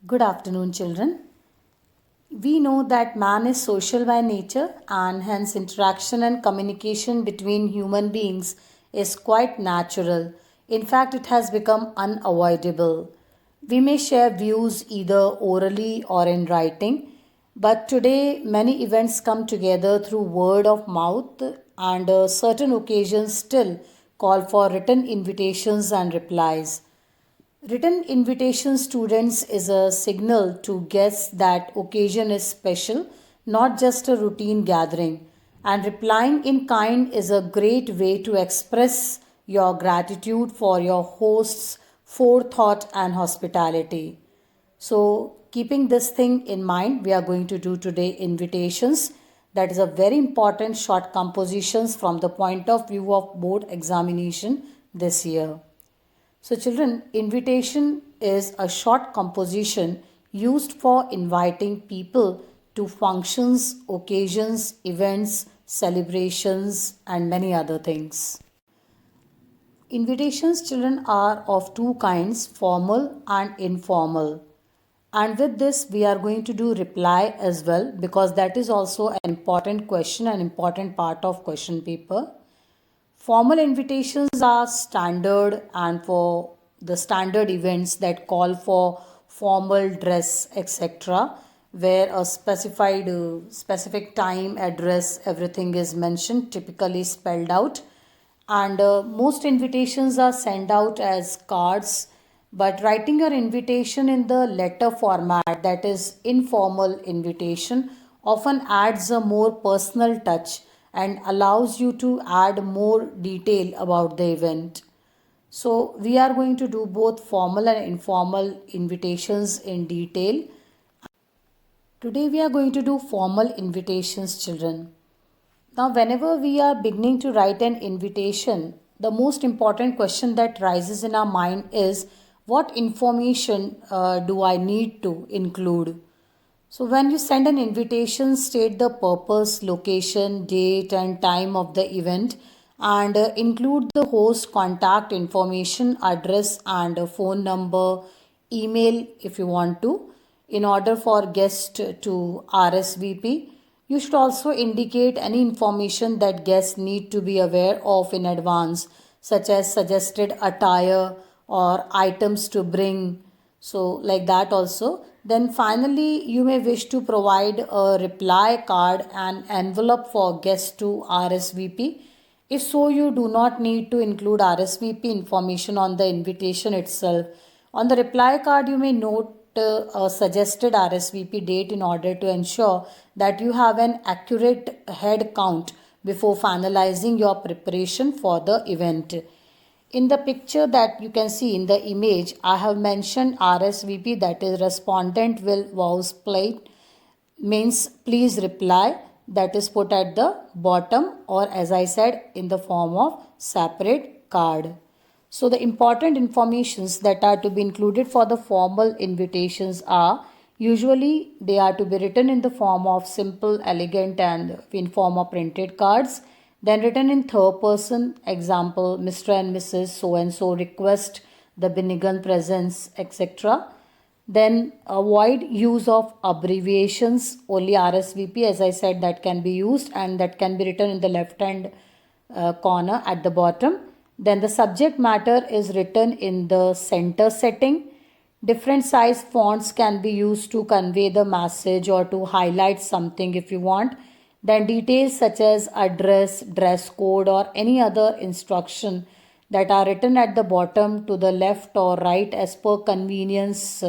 Good afternoon, children. We know that man is social by nature, and hence interaction and communication between human beings is quite natural. In fact, it has become unavoidable. We may share views either orally or in writing, but today many events come together through word of mouth, and certain occasions still call for written invitations and replies. Written invitation students is a signal to guests that occasion is special, not just a routine gathering. And replying in kind is a great way to express your gratitude for your host's forethought and hospitality. So, keeping this thing in mind, we are going to do today invitations. That is a very important short compositions from the point of view of board examination this year. So, children, invitation is a short composition used for inviting people to functions, occasions, events, celebrations, and many other things. Invitations, children, are of two kinds, formal and informal. And with this, we are going to do reply as well because that is also an important question, an important part of question paper. Formal invitations are standard and for the standard events that call for formal dress, etc., where a specific time, address, everything is mentioned, typically spelled out. And most invitations are sent out as cards, but writing your invitation in the letter format, that is informal invitation, often adds a more personal touch and allows you to add more detail about the event. So we are going to do both formal and informal invitations in detail. Today we are going to do formal invitations, children. Now, whenever we are beginning to write an invitation, the most important question that rises in our mind is what information do I need to include? So, when you send an invitation, state the purpose, location, date, and time of the event, and include the host contact information, address, and phone number, email if you want to, in order for guest to RSVP. You should also indicate any information that guests need to be aware of in advance, such as suggested attire or items to bring, so like that also. Then finally you may wish to provide a reply card and envelope for guests to RSVP. If so, you do not need to include RSVP information on the invitation itself. On the reply card you may note a suggested RSVP date in order to ensure that you have an accurate head count before finalizing your preparation for the event. In the picture that you can see in the image, I have mentioned RSVP, that is respondent will vows plate, means please reply, that is put at the bottom, or as I said, in the form of separate card. So the important informations that are to be included for the formal invitations are usually they are to be written in the form of simple, elegant and in form of printed cards. Then written in third person, example, Mr. and Mrs. so and so request the Binnigan presence, etc. Then avoid use of abbreviations, only RSVP as I said that can be used and that can be written in the left hand corner at the bottom. Then the subject matter is written in the center setting. Different size fonts can be used to convey the message or to highlight something if you want. Then details such as address, dress code or any other instruction that are written at the bottom to the left or right as per convenience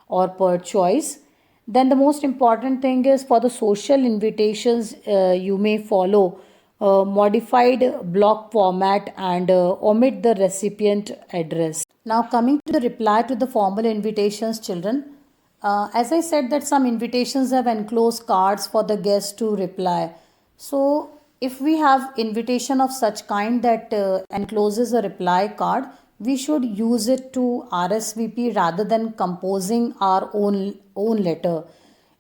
or per choice. Then the most important thing is for the social invitations, you may follow modified block format and omit the recipient address. Now coming to the reply to the formal invitations, children. As I said that some invitations have enclosed cards for the guests to reply. So if we have invitation of such kind that encloses a reply card, we should use it to RSVP rather than composing our own letter.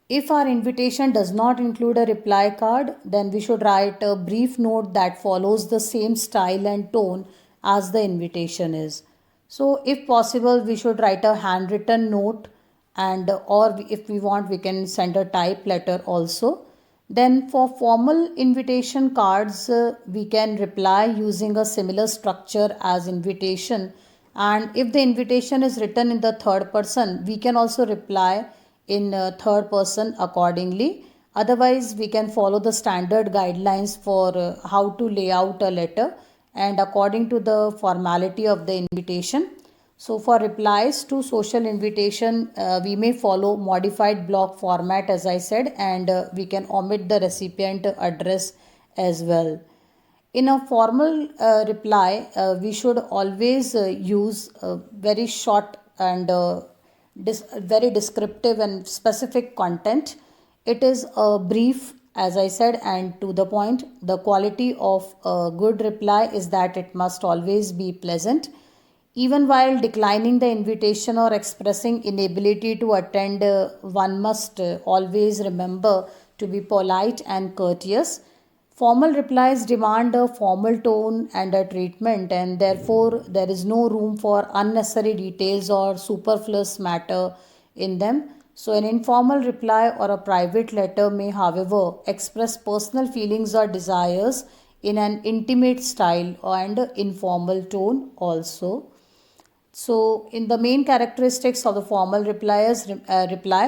If our invitation does not include a reply card, then we should write a brief note that follows the same style and tone as the invitation is. So, if possible, we should write a handwritten note and or if we want we can send a type letter also. Then for formal invitation cards, we can reply using a similar structure as invitation, and if the invitation is written in the third person, we can also reply in third person accordingly. Otherwise we can follow the standard guidelines for how to lay out a letter and according to the formality of the invitation. So for replies to social invitation, we may follow modified block format as I said, and we can omit the recipient address as well. In a formal reply, we should always use very short and very descriptive and specific content. It is a brief, as I said, and to the point. The quality of a good reply is that it must always be pleasant. Even while declining the invitation or expressing inability to attend, one must always remember to be polite and courteous. Formal replies demand a formal tone and a treatment, and therefore there is no room for unnecessary details or superfluous matter in them. So, an informal reply or a private letter may, however, express personal feelings or desires in an intimate style and informal tone also. So, in the main characteristics of the formal reply,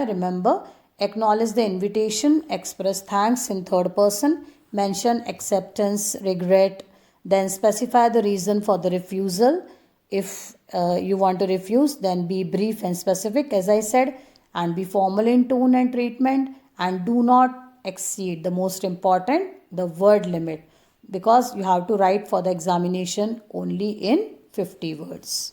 remember, acknowledge the invitation, express thanks in third person, mention acceptance, regret, then specify the reason for the refusal. If you want to refuse, then be brief and specific, as I said, and be formal in tone and treatment, and do not exceed the most important, the word limit, because you have to write for the examination only in 50 words.